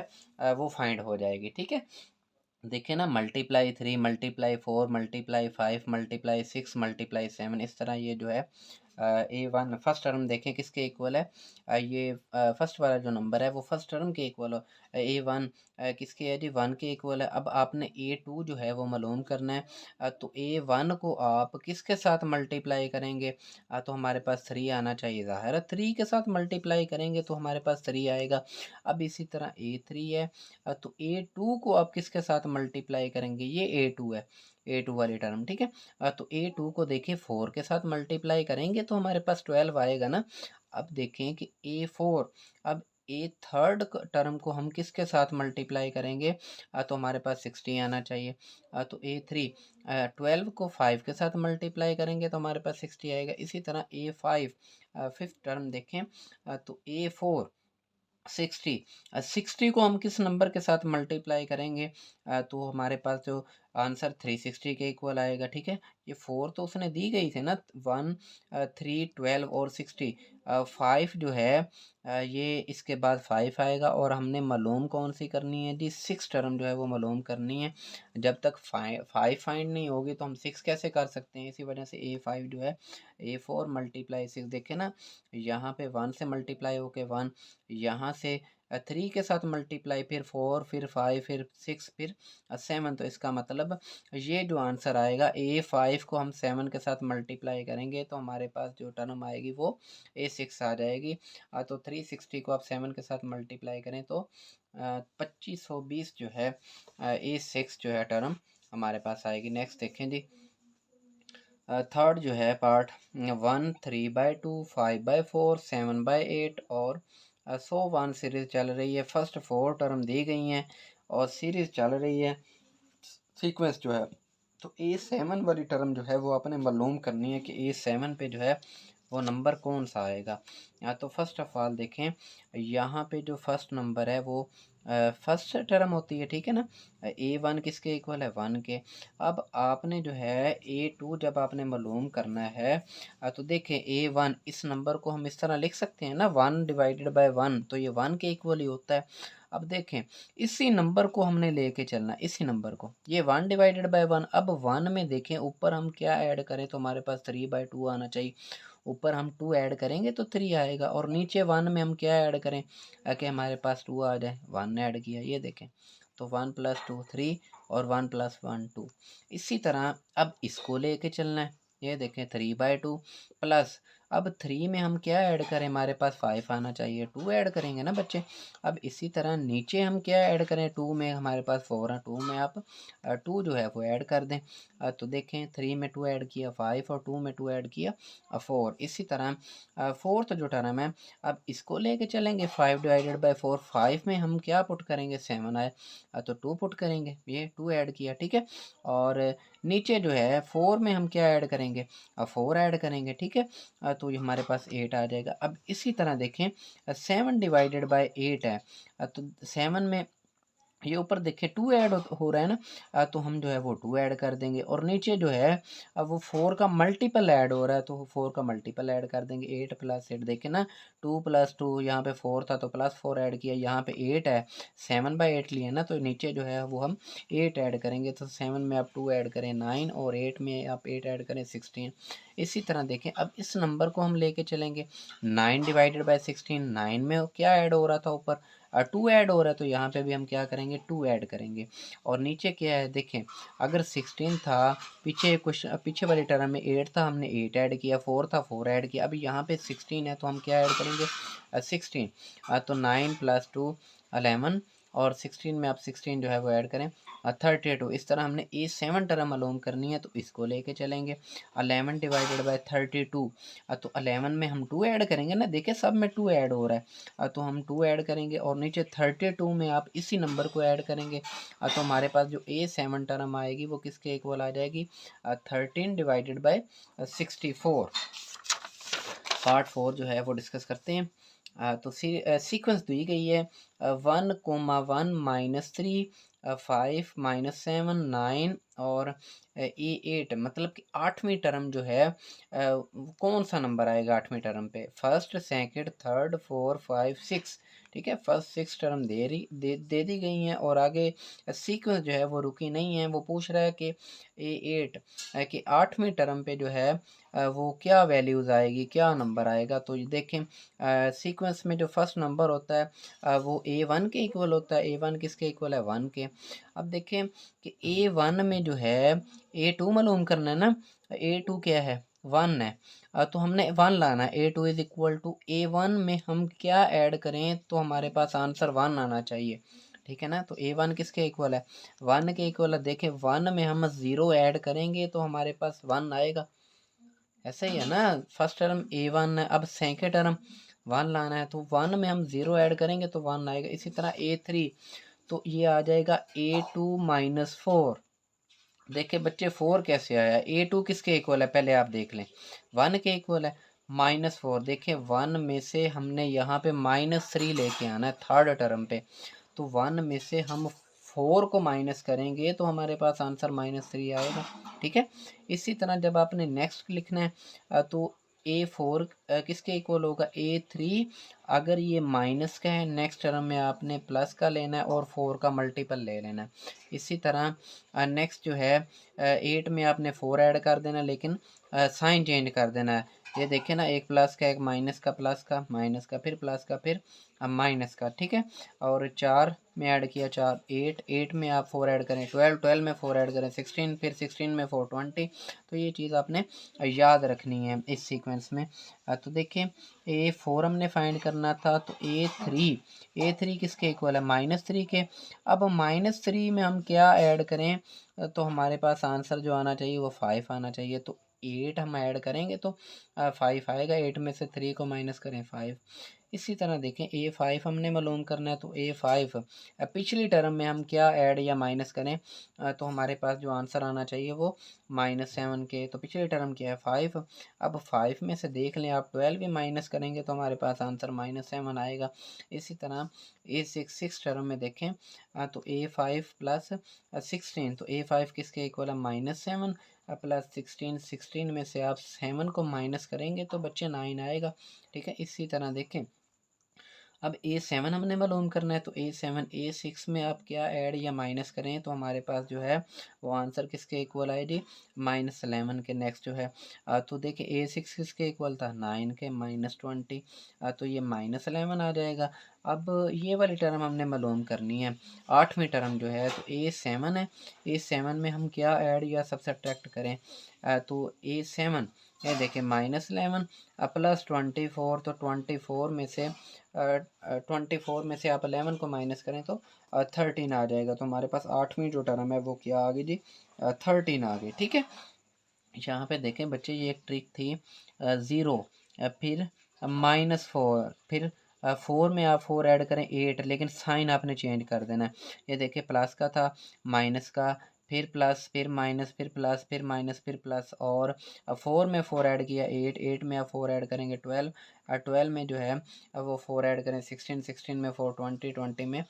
S1: वो फाइंड हो जाएगी, ठीक है। देखिए ना, multiply 3 multiply 4 multiply 5 multiply 6 multiply 7, इस तरह ये जो है A1 फर्स्ट टर्म देखें किसके इक्वल है, ये फर्स्ट वाला जो नंबर है वो फर्स्ट टर्म के इक्वल हो। A1 किसके है जी, 1 के इक्वल है। अब आपने A2 जो है वो मालूम करना है, तो A1 को आप किसके साथ मल्टीप्लाई करेंगे, तो हमारे पास 3 आना चाहिए, ज़ाहिर है 3 के साथ मल्टीप्लाई करेंगे तो हमारे पास 3 आएगा। अब इसी तरह A3 है, तो A2 को आप किसके साथ मल्टीप्लाई करेंगे, ये A2 है, A2 वाली टर्म, ठीक है। तो A2 को देखिए 4 के साथ मल्टीप्लाई करेंगे तो हमारे पास 12 आएगा ना। अब देखें कि A4, अब ए थर्ड टर्म को हम किसके साथ मल्टीप्लाई करेंगे, तो हमारे पास 60 आना चाहिए। तो A3 12 को 5 के साथ मल्टीप्लाई करेंगे तो हमारे पास 60 आएगा। इसी तरह A5 फिफ्थ टर्म देखें, तो A4 60, 60 को हम किस नंबर के साथ मल्टीप्लाई करेंगे, तो हमारे पास जो आंसर 360 के इक्वल आएगा, ठीक है। ये 4 तो उसने दी गई थी ना, 1 3 12 और 60, 5 जो है ये इसके बाद 5 आएगा और हमने मालूम कौन सी करनी है जी, 6 टर्म जो है वो मालूम करनी है। जब तक 5 फाइंड नहीं होगी तो हम 6 कैसे कर सकते हैं, इसी वजह से A5 जो है A4 मल्टीप्लाई 6, देखे ना यहाँ पे 1 से मल्टीप्लाई होके 1, यहाँ से 3 के साथ मल्टीप्लाई, फिर 4, फिर 5, फिर 6, फिर 7, तो इसका मतलब ये जो आंसर आएगा A5 को हम 7 के साथ मल्टीप्लाई करेंगे तो हमारे पास जो टर्म आएगी वो A6 आ जाएगी। तो 360 को आप 7 के साथ मल्टीप्लाई करें तो 2520 जो है A6 जो है टर्म हमारे पास आएगी। नेक्स्ट देखें जी, थर्ड जो है पार्ट, 1 3/2 5/4 7/8 और सो 1 सीरीज़ चल रही है। फर्स्ट 4 टर्म दी गई हैं और सीरीज़ चल रही है, सीक्वेंस जो है। तो A7 वाली टर्म जो है वो आपने मालूम करनी है कि A7 पे जो है वो नंबर कौन सा आएगा। तो फर्स्ट ऑफ ऑल देखें, यहाँ पे जो फर्स्ट नंबर है वो फर्स्ट टर्म होती है, ठीक है ना। A1 किसके इक्वल है, 1 के। अब आपने जो है A2 जब आपने मालूम करना है, तो देखें A1 इस नंबर को हम इस तरह लिख सकते हैं ना, 1 डिवाइडेड बाय 1, तो ये 1 के इक्वल ही होता है। अब देखें इसी नंबर को हमने लेके चलना, इसी नंबर को, ये 1 डिवाइडेड बाय 1। अब 1 में देखें ऊपर हम क्या ऐड करें तो हमारे पास 3/2 आना चाहिए। ऊपर हम 2 ऐड करेंगे तो 3 आएगा और नीचे 1 में हम क्या ऐड करें कि हमारे पास 2 आ जाए। 1 ने ऐड किया, ये देखें, तो 1 + 2 3 और 1 + 1 2। इसी तरह अब इसको लेके चलना है, ये देखें 3/2 प्लस, अब 3 में हम क्या ऐड करें, हमारे पास 5 आना चाहिए, 2 ऐड करेंगे ना बच्चे। अब इसी तरह नीचे हम क्या ऐड करें, 2 में हमारे पास 4 है, 2 में आप 2 जो है वो ऐड कर दें। तो देखें 3 में 2 ऐड किया 5 और 2 में 2 ऐड किया 4। इसी तरह फोर्थ जो टर्म है, अब इसको लेके चलेंगे 5 डिवाइडेड बाय 4। 5 में हम क्या पुट करेंगे, 7 आए, तो 2 पुट करेंगे, ये 2 ऐड किया, ठीक है। और नीचे जो है 4 में हम क्या ऐड करेंगे, 4 ऐड करेंगे, ठीक है। तो ये हमारे पास 8 आ जाएगा। अब इसी तरह देखें 7 डिवाइडेड बाय 8 है, तो 7 में ये ऊपर देखें 2 ऐड हो रहा है ना, तो हम जो है वो 2 ऐड कर देंगे और नीचे जो है अब वो 4 का मल्टीपल ऐड हो रहा है तो 4 का मल्टीपल ऐड कर देंगे। 8 + 8 देखें ना, 2 + 2, यहाँ पे 4 था तो +4 ऐड किया, यहाँ पे 8 है, 7/8 लिए ना, तो नीचे जो है वो हम 8 ऐड करेंगे। तो 7 में आप 2 ऐड करें 9 और 8 में आप 8 ऐड करें 16। इसी तरह देखें अब इस नंबर को हम लेके चलेंगे 9 डिवाइडेड बाय 16। 9 में क्या ऐड हो रहा था, ऊपर 2 ऐड हो रहा है, तो यहाँ पे भी हम क्या करेंगे, 2 ऐड करेंगे। और नीचे क्या है देखें, अगर 16 था, पीछे क्वेश्चन पीछे वाले टर्म में 8 था, हमने 8 ऐड किया, 4 था 4 ऐड किया, अभी यहाँ पे 16 है तो हम क्या ऐड करेंगे, 16। तो 9 + 2 11 और 16 में आप 16 जो है वो ऐड करें 32। इस तरह हमने A7 टर्म मालूम करनी है तो इसको लेके चलेंगे। 11 डिवाइडेड बाय 32, तो 11 में हम 2 ऐड करेंगे ना, देखिए सब में 2 ऐड हो रहा है, तो हम 2 ऐड करेंगे और नीचे 32 में आप इसी नंबर को ऐड करेंगे, तो हमारे पास जो A7 टर्म आएगी वो किसके इक्वल आ जाएगी 13 डिवाइडेड बाय 64। पार्ट 4 जो है वो डिस्कस करते हैं। तो सीक्वेंस दी गई है 1,1 -3 5 -7 9 और A8, मतलब कि 8वीं टर्म जो है कौन सा नंबर आएगा 8वीं टर्म पे, फर्स्ट सेकंड थर्ड 4 5 6। ठीक है, फर्स्ट 6 टर्म दे दी गई हैं और आगे सीक्वेंस जो है वो रुकी नहीं है, वो पूछ रहा है कि A8 कि 8वीं टर्म पे जो है वो क्या वैल्यूज़ आएगी, क्या नंबर आएगा। तो ये देखें सीक्वेंस में जो फर्स्ट नंबर होता है वो A1 के इक्वल होता है। A1 किसके इक्वल है 1 के। अब देखें कि A1 में जो है A2 मालूम करना है ना, A2 क्या है 1 है, तो हमने 1 लाना है। A2 is equal to A1 में हम क्या ऐड करें तो हमारे पास आंसर 1 आना चाहिए। ठीक है ना, तो A1 किसके इक्वल है 1 के इक्वल है। देखें 1 में हम 0 ऐड करेंगे तो हमारे पास 1 आएगा, ऐसा ही है ना। फर्स्ट टर्म A1 है, अब सेकेंड टर्म 1 लाना है तो 1 में हम 0 ऐड करेंगे तो 1 आएगा। इसी तरह A3 तो ये आ जाएगा A2 -4। देखिए बच्चे 4 कैसे आया, A2 किसके इक्वल है पहले आप देख लें, 1 के इक्वल है -4। देखिए 1 में से हमने यहाँ पे -3 लेके आना है थर्ड टर्म पे, तो 1 में से हम 4 को माइनस करेंगे तो हमारे पास आंसर -3 आएगा। ठीक है, इसी तरह जब आपने नेक्स्ट लिखना है तो A4 किसके इक्वल होगा A3। अगर ये माइनस का है नेक्स्ट टर्म में आपने प्लस का लेना है और 4 का मल्टीपल ले लेना है। इसी तरह नेक्स्ट जो है 8 में आपने 4 ऐड कर देना, लेकिन साइन चेंज कर देना है। ये देखिए ना, एक प्लस का एक माइनस का, प्लस का माइनस का फिर प्लस का फिर माइनस का। ठीक है, और 4 में ऐड किया 4 8 में आप 4 ऐड करें 12 में 4 ऐड करें 16, फिर 16 में 4 20। तो ये चीज़ आपने याद रखनी है इस सीक्वेंस में। तो देखिए A4 हमने फाइंड करना था तो A3 किसके इक्वल है -3 के। अब -3 में हम क्या ऐड करें तो हमारे पास आंसर जो आना चाहिए वो 5 आना चाहिए। तो 8 हम ऐड करेंगे तो 5 आएगा, 8 में से 3 को माइनस करें 5। इसी तरह देखें A5 हमने मालूम करना है तो A5 पिछली टर्म में हम क्या ऐड या माइनस करें तो हमारे पास जो आंसर आना चाहिए वो -7 के। तो पिछली टर्म क्या है 5, अब 5 में से देख लें आप 12 भी माइनस करेंगे तो हमारे पास आंसर -7 आएगा। इसी तरह A6 टर्म में देखें तो A5 प्लस 16, तो A5 किसके इक्वल है -7 प्लस 16 में से आप 7 को माइनस करेंगे तो बच्चे 9 आएगा। ठीक है, इसी तरह देखें अब A7 हमने मालूम करना है तो A7 A6 में आप क्या ऐड या माइनस करें तो हमारे पास जो है वो आंसर किसके इक्वल आए जी -11 के। नेक्स्ट जो है तो देखिए A6 किसके इक्वल था 9 के -20, तो ये -11 आ जाएगा। अब ये वाली टर्म हमने मालूम करनी है 8वीं टर्म जो है तो A7 है, A7 में हम क्या ऐड या सब्सट्रैक्ट करें तो A7 ये देखिए -11 प्लस 24, तो 24 में से आप 11 को माइनस करें तो 13 आ जाएगा। तो हमारे पास 8वीं जो टर्म है वो क्या आ गई जी 13 आ गई। ठीक है, यहाँ पे देखें बच्चे ये एक ट्रिक थी 0 फिर -4 फिर 4 में आप 4 ऐड करें 8, लेकिन साइन आपने चेंज कर देना है। ये देखिए प्लस का था माइनस का फिर प्लस फिर माइनस फिर प्लस फिर माइनस फिर प्लस, और 4 में 4 ऐड किया 8 में आप 4 ऐड करेंगे 12, 12 में जो है वो 4 ऐड करें 16 में 4 20 में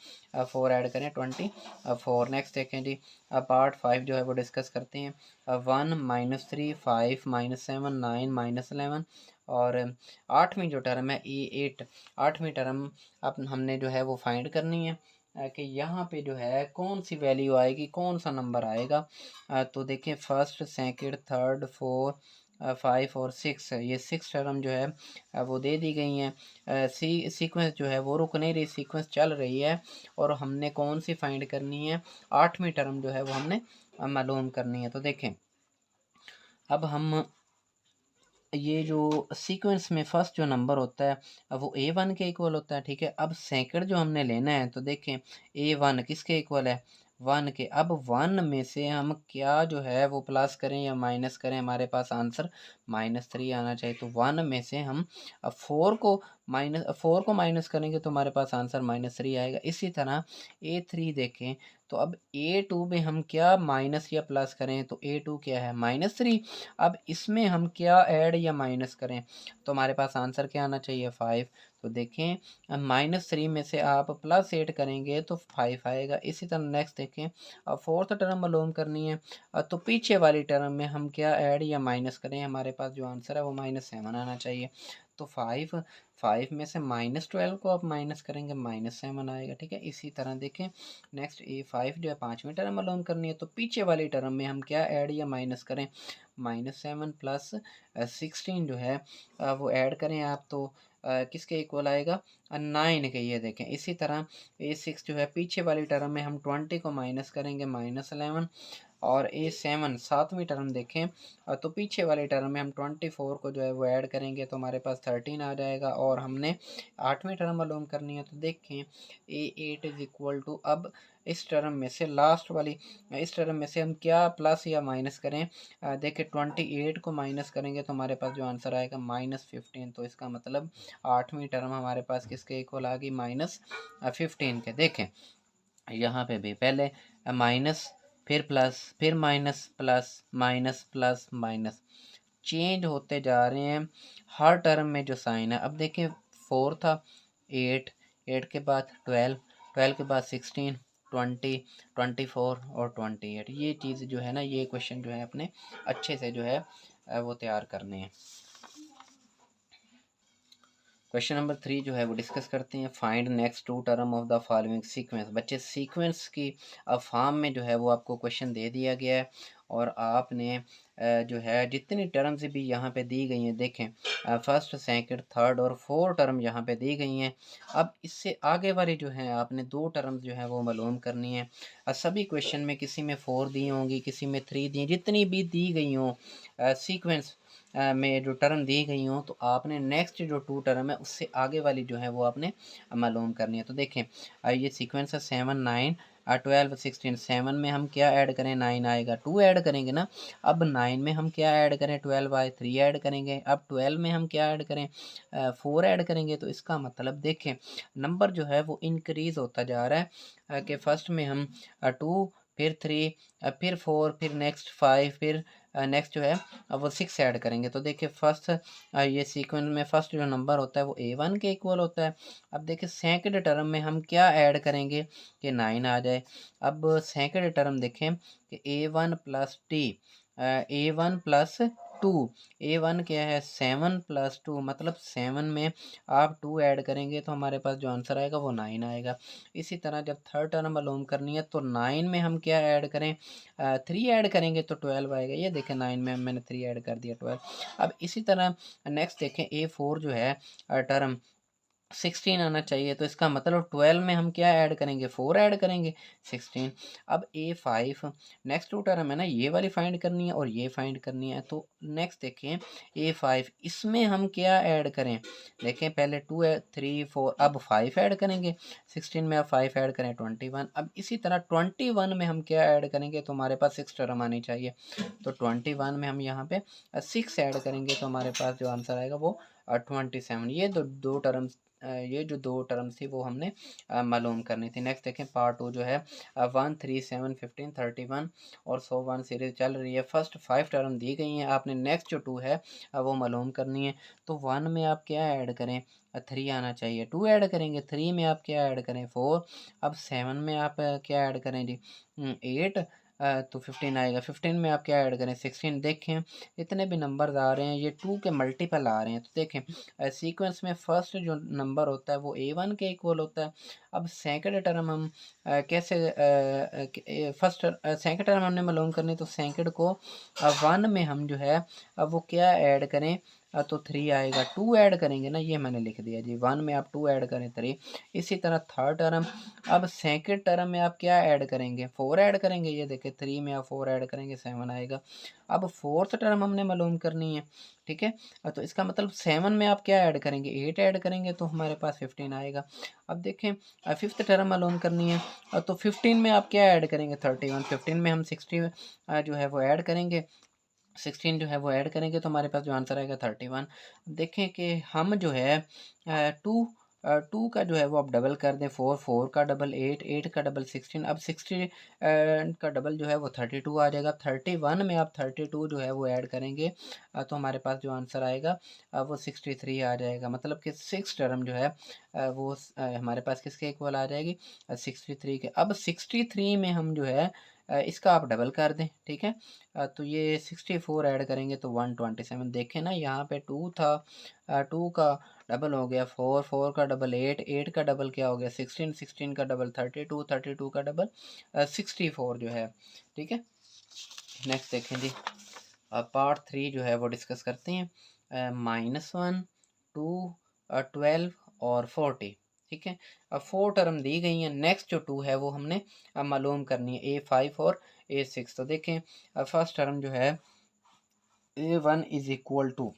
S1: 4 ऐड करें 24। नेक्स्ट देखें जी पार्ट 5 जो है वो डिस्कस करते हैं 1 -3 5 -7 9 -11 और 8वीं जो टर्म है E8। 8वीं टर्म अब हमने जो है वो फाइंड करनी है कि यहाँ पे जो है कौन सी वैल्यू आएगी, कौन सा नंबर आएगा। तो देखिए फर्स्ट सेकंड थर्ड 4 5 और 6, ये 6 टर्म जो है वो दे दी गई हैं। सीक्वेंस जो है वो रुक नहीं रही, सीक्वेंस चल रही है और हमने कौन सी फाइंड करनी है 8वीं टर्म जो है वो हमने मालूम करनी है। तो देखें अब हम ये जो सीक्वेंस में फर्स्ट जो नंबर होता है अब वो A1 के इक्वल होता है, ठीक है। अब सेकंड जो हमने लेना है तो देखें A1 किसके इक्वल है, 1 के। अब 1 में से हम क्या जो है वो प्लस करें या माइनस करें, हमारे पास आंसर -3 आना चाहिए। तो 1 में से हम 4 को माइनस करेंगे तो हमारे पास आंसर -3 आएगा। इसी तरह A3 देखें, तो अब A2 में हम क्या माइनस या प्लस करें, तो A2 क्या है -3। अब इसमें हम क्या ऐड या माइनस करें, तो हमारे पास आंसर क्या आना चाहिए, 5। तो देखें -3 में से आप +8 करेंगे तो 5 आएगा। इसी तरह नेक्स्ट देखें, अब फोर्थ टर्म मालूम करनी है, तो पीछे वाली टर्म में हम क्या ऐड या माइनस करें, हमारे पास जो आंसर है वो -7 आना चाहिए। तो 5 में से -12 को आप माइनस करेंगे -7 आएगा, ठीक है। इसी तरह देखें नेक्स्ट A5 जो है पाँचवीं टर्म मालूम करनी है, तो पीछे वाली टर्म में हम क्या ऐड या माइनस करें, -7 प्लस 16 जो है वो ऐड करें आप, तो किसके इक्वल आएगा, 9 के। ये देखें इसी तरह A6 जो है पीछे वाली टर्म में हम 20 को माइनस करेंगे -11, और A7 सातवीं टर्म देखें तो पीछे वाले टर्म में हम 24 को जो है वो ऐड करेंगे तो हमारे पास 13 आ जाएगा। और हमने आठवीं टर्म मालूम करनी है, तो देखें A8 इज इक्वल टू, अब इस टर्म में से लास्ट वाली इस टर्म में से हम क्या प्लस या माइनस करें, देखें 28 को माइनस करेंगे तो हमारे पास जो आंसर आएगा -15। तो इसका मतलब आठवीं टर्म हमारे पास किसके इक्वल आ गई, -15 के। देखें यहाँ पे भी पहले माइनस, फिर प्लस, फिर minus, plus minus, plus minus, change होते जा रहे हैं हर टर्म में जो साइन है। अब देखिए 4 था, 8, 8 के बाद 12, 12 के बाद 16, 20, 24 और 28। ये चीज़ जो है ना, ये क्वेश्चन जो है अपने अच्छे से जो है वो तैयार करने हैं। क्वेश्चन नंबर 3 जो है वो डिस्कस करते हैं, find next 2 term of the following sequence. बच्चे सीक्वेंस की फॉर्म में जो है वो आपको क्वेश्चन दे दिया गया है और आपने जो है जितनी टर्म्स भी यहाँ पे दी गई हैं, देखें फर्स्ट, सेकंड, थर्ड और 4 टर्म यहाँ पे दी गई हैं। अब इससे आगे वाली जो है आपने 2 टर्म्स जो है वो मालूम करनी है। सभी क्वेश्चन में किसी में 4 दी होंगी, किसी में 3 दी, जितनी भी दी गई हों सीक्वेंस में जो टर्म दी गई हों, तो आपने नेक्स्ट जो 2 टर्म है उससे आगे वाली जो है वो आपने मालूम करनी है। तो देखें ये सीक्वेंस है 7, 9, 12, 16। 7 में हम क्या ऐड करें, 9 आएगा, 2 ऐड करेंगे ना। अब 9 में हम क्या ऐड करें, 12 आए, 3 ऐड करेंगे। अब 12 में हम क्या ऐड करें, 4 ऐड करेंगे। तो इसका मतलब देखें नंबर जो है वो इंक्रीज़ होता जा रहा है कि फर्स्ट में हम 2, फिर 3, फिर 4, फिर नेक्स्ट 5, फिर नेक्स्ट जो है वो 6 ऐड करेंगे। तो देखिए फर्स्ट ये सीक्वेंस में फर्स्ट जो नंबर होता है वो A1 के इक्वल होता है। अब देखिए सेकंड टर्म में हम क्या ऐड करेंगे कि 9 आ जाए। अब सेकंड टर्म देखें कि A1 plus T, A1 plus 2, A1 क्या है 7 प्लस 2, मतलब 7 में आप 2 ऐड करेंगे तो हमारे पास जो आंसर आएगा वो 9 आएगा। इसी तरह जब थर्ड टर्म मालूम करनी है तो 9 में हम क्या ऐड करें, 3 ऐड करेंगे तो 12 आएगा। ये देखें 9 में मैंने 3 ऐड कर दिया, 12। अब इसी तरह नेक्स्ट देखें A4 जो है टर्म 16 आना चाहिए, तो इसका मतलब 12 में हम क्या ऐड करेंगे, 4 ऐड करेंगे, 16। अब A5 नेक्स्ट 2 टर्म है ना, ये वाली फाइंड करनी है और ये फाइंड करनी है। तो नेक्स्ट देखें A5, इसमें हम क्या ऐड करें, देखें पहले 2 है, 3, 4, अब 5 ऐड करेंगे। 16 में अब 5 ऐड करें, 21। अब इसी तरह 21 में हम क्या ऐड करेंगे, तो हमारे पास 6 टर्म आनी चाहिए। तो 21 में हम यहाँ पे 6 ऐड करेंगे तो हमारे पास जो आंसर आएगा वो 27। ये जो दो टर्म्स थी वो हमने मालूम करनी थी। नेक्स्ट देखें पार्ट 2 जो है 1, 3, 7, 15, 31 और 101 सीरीज चल रही है। फर्स्ट 5 टर्म दी गई हैं, आपने नेक्स्ट जो 2 है वो मालूम करनी है। तो 1 में आप क्या ऐड करें, 3 आना चाहिए, 2 ऐड करेंगे, 3 में आप क्या ऐड करें, 4। अब 7 में आप क्या ऐड करें जी, 8, तो 15 आएगा। 15 में आप क्या ऐड करें, 16। देखें इतने भी नंबर आ रहे हैं ये 2 के मल्टीपल आ रहे हैं। तो देखें सीक्वेंस में फर्स्ट जो नंबर होता है वो A1 के इक्वल होता है। अब सेकंड टर्म हम कैसे फर्स्ट सेकंड टर्म हमने मालूम करनी, तो सेकंड को 1 में हम जो है अब वो क्या ऐड करें, तो 3 आएगा। 2 ऐड करेंगे ना, ये मैंने लिख दिया जी, 1 में आप 2 ऐड करें 3। इसी तरह थर्ड टर्म। अब सेकंड टर्म में आप क्या ऐड करेंगे, 4 ऐड करेंगे। ये देखिए 3 में आप 4 ऐड करेंगे 7 आएगा। अब फोर्थ टर्म हमने मालूम करनी है, ठीक है। तो इसका मतलब 7 में आप क्या ऐड करेंगे, 8 ऐड करेंगे तो हमारे पास 15 आएगा। अब देखें फिफ्थ टर्म मालूम करनी है, तो 15 में आप क्या ऐड करेंगे, 31। 15 में हम 60 जो है वो ऐड करेंगे, 16 जो है वो ऐड करेंगे तो हमारे पास जो आंसर आएगा 31। देखें कि हम जो है टू टू का जो है वो आप डबल कर दें, 4, 4 का डबल 8, 8 का डबल 16। अब 60 का डबल जो है वो 32 आ जाएगा। 31 में आप 32 जो है वो ऐड करेंगे तो हमारे पास जो आंसर आएगा वो 63 आ जाएगा। मतलब कि 6 टर्म जो है वो हमारे पास किसके इक्वल आ जाएगी, 63 के। अब 63 में हम जो है इसका आप डबल कर दें, ठीक है। तो ये 64 ऐड करेंगे तो 127। देखें ना यहाँ पे 2 था, 2 का डबल हो गया 4, 4 का डबल 8, 8 का डबल क्या हो गया 16, 16 का डबल 32, 32 का डबल 64 जो है, ठीक है। नेक्स्ट देखें जी, अब पार्ट 3 जो है वो डिस्कस करते हैं। -1, 2, 12 और 40, ठीक है। अब 4 टर्म दी गई हैं, नेक्स्ट जो 2 है वो हमने अब मालूम करनी है, A5 और A6। तो देखें फर्स्ट टर्म जो है A1 इज इक्वल टू,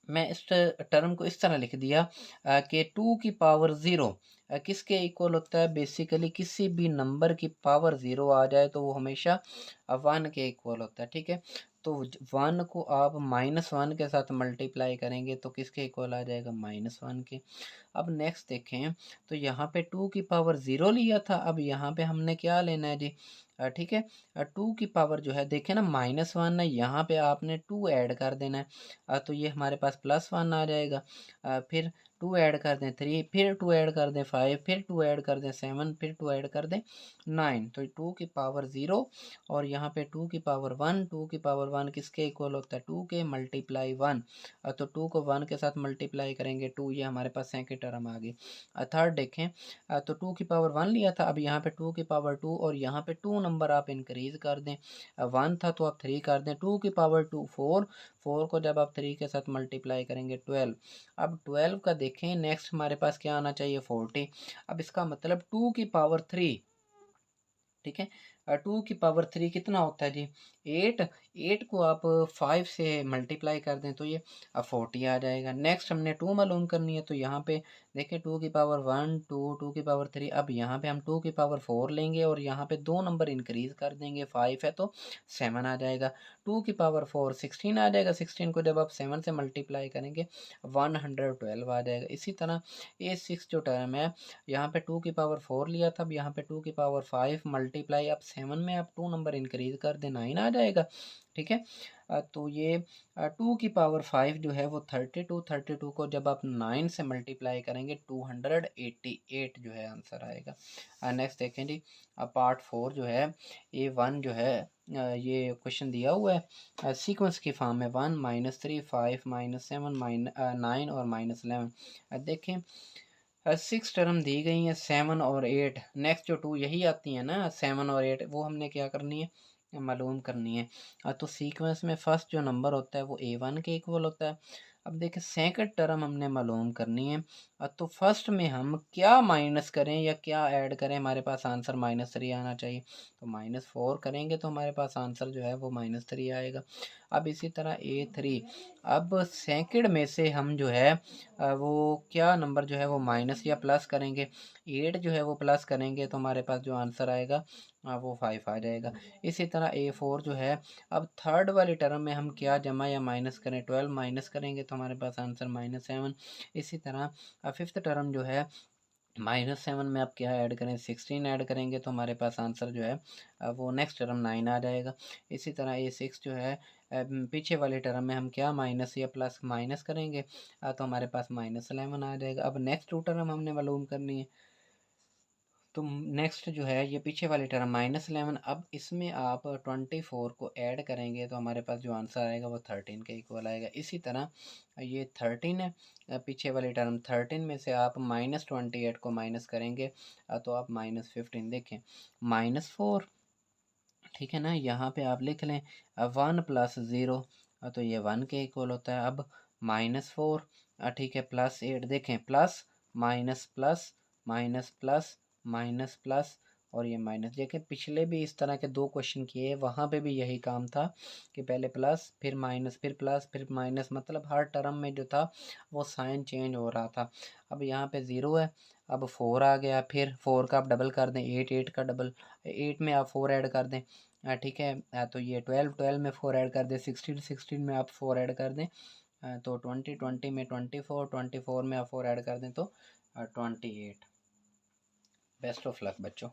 S1: मैं इस टर्म को इस तरह लिख दिया कि 2 की पावर 0 किसके इक्वल होता है, बेसिकली किसी भी नंबर की पावर 0 आ जाए तो वो हमेशा 1 के इक्वल होता है, ठीक है। तो 1 को आप -1 के साथ मल्टीप्लाई करेंगे तो किसके इक्वल आ जाएगा, -1 के। अब नेक्स्ट देखें, तो यहाँ पे 2 की पावर 0 लिया था, अब यहाँ पे हमने क्या लेना है जी, ठीक है। 2 की पावर जो है देखें ना -1 है, यहाँ पे आपने 2 ऐड कर देना है। तो ये हमारे पास +1 आ जाएगा। फिर 2 ऐड कर दें 3, फिर 2 ऐड कर दें 5, फिर 2 ऐड कर दें 7, फिर 2 ऐड कर दें 9। तो 2 की पावर 0 और यहाँ पे 2 की पावर 1, 2 की पावर 1 किसके इक्वल होता है, 2 के मल्टीप्लाई 1। तो 2 को 1 के साथ मल्टीप्लाई करेंगे 2, ये हमारे पास सेकंड टर्म आ गई। थर्ड देखें, तो 2 की पावर 1 लिया था, अब यहाँ पे 2 की पावर 2 और यहाँ पे 2 नंबर आप इंक्रीज कर दें। 1 था तो आप 3 कर दें, 2 की पावर 2 4, 4 को जब आप 3 के साथ मल्टीप्लाई करेंगे 12। अब 12 का देखें, नेक्स्ट हमारे पास क्या आना चाहिए, 40। अब इसका मतलब 2 की पावर 3, ठीक है। 2 की पावर 3 कितना होता है जी, 8। 8 को आप 5 से मल्टीप्लाई कर दें तो ये 40 आ जाएगा। नेक्स्ट हमने 2 मालूम करनी है, तो यहाँ पे देखें 2 की पावर 1, 2, 2 की पावर 3। अब यहाँ पे हम 2 की पावर 4 लेंगे और यहाँ पे 2 नंबर इंक्रीज कर देंगे, 5 है तो 7 आ जाएगा। 2 की पावर 4 16 आ जाएगा, 16 को जब आप 7 से मल्टीप्लाई करेंगे 112 आ जाएगा। इसी तरह A6 जो टर्म है, यहाँ पे 2 की पावर 4 लिया था, अब यहाँ पे 2 की पावर 5 मल्टीप्लाई आप 7 में आप 2 नंबर इंक्रीज कर दे 9 आ जाएगा, ठीक है। तो ये 2 की पावर 5 जो है वो 32, 32 को जब आप 9 से मल्टीप्लाई करेंगे 288 जो है आंसर आएगा। नेक्स्ट देखें जी, पार्ट 4 जो है A1 जो है ये क्वेश्चन दिया हुआ है सीक्वेंस की फॉर्म में 1 -3 5 -7 9 और -11। देखें 6 टर्म दी गई हैं 7 और 8, नेक्स्ट जो 2 यही आती हैं ना 7 और 8, वो हमने क्या करनी है, मालूम करनी है। तो सीक्वेंस में फर्स्ट जो नंबर होता है वो A1 के इक्वल होता है। अब देखिए सेकंड टर्म हमने मालूम करनी है। तो फर्स्ट में हम क्या माइनस करें या क्या ऐड करें, हमारे पास आंसर -3 आना चाहिए। तो -4 करेंगे तो हमारे पास आंसर जो है वो -3 आएगा। अब इसी तरह A3, अब सेकंड में से हम जो है वो क्या नंबर जो है वो माइनस या प्लस करेंगे, 8 जो है वो प्लस करेंगे तो हमारे पास जो आंसर आएगा वो 5 आ जाएगा। इसी तरह A4 जो है, अब थर्ड वाली टर्म में हम क्या जमा या माइनस करें, 12 माइनस करेंगे तो हमारे पास आंसर -7। इसी तरह फिफ्थ टर्म जो है, -7 में आप क्या ऐड करें, 16 ऐड करेंगे तो हमारे पास आंसर जो है वो नेक्स्ट टर्म 9 आ जाएगा। इसी तरह A6 जो है पीछे वाले टर्म में हम क्या माइनस या प्लस माइनस करेंगे तो हमारे पास -11 आ जाएगा। अब नेक्स्ट 2 टर्म हमने मालूम करनी है, तो नेक्स्ट जो है ये पीछे वाली टर्म -11। अब इसमें आप 24 को ऐड करेंगे तो हमारे पास जो आंसर आएगा वो 13 के इक्वल आएगा। इसी तरह ये 13 है, पीछे वाली टर्म 13 में से आप -28 को माइनस करेंगे तो आप -15 देखें, -4, ठीक है ना। यहाँ पे आप लिख लें 1 + 0, तो ये 1 के इक्वल होता है। अब -4, ठीक है, +8, देखें plus minus plus minus plus minus plus और ये माइनस। देखें पिछले भी इस तरह के 2 क्वेश्चन किए, वहाँ पे भी यही काम था कि पहले प्लस फिर माइनस फिर प्लस फिर माइनस, मतलब हर टर्म में जो था वो साइन चेंज हो रहा था। अब यहाँ पे 0 है, अब 4 आ गया, फिर 4 का आप डबल कर दें 8, 8 का डबल 8 में आप 4 ऐड कर दें, ठीक है, तो ये 12, 12 में 4 ऐड कर दें, 16, 16 में आप 4 ऐड कर दें, तो 20, 20 में 24, 24 में आप 4 ऐड कर दें तो 28। बेस्ट ऑफ लक बच्चों।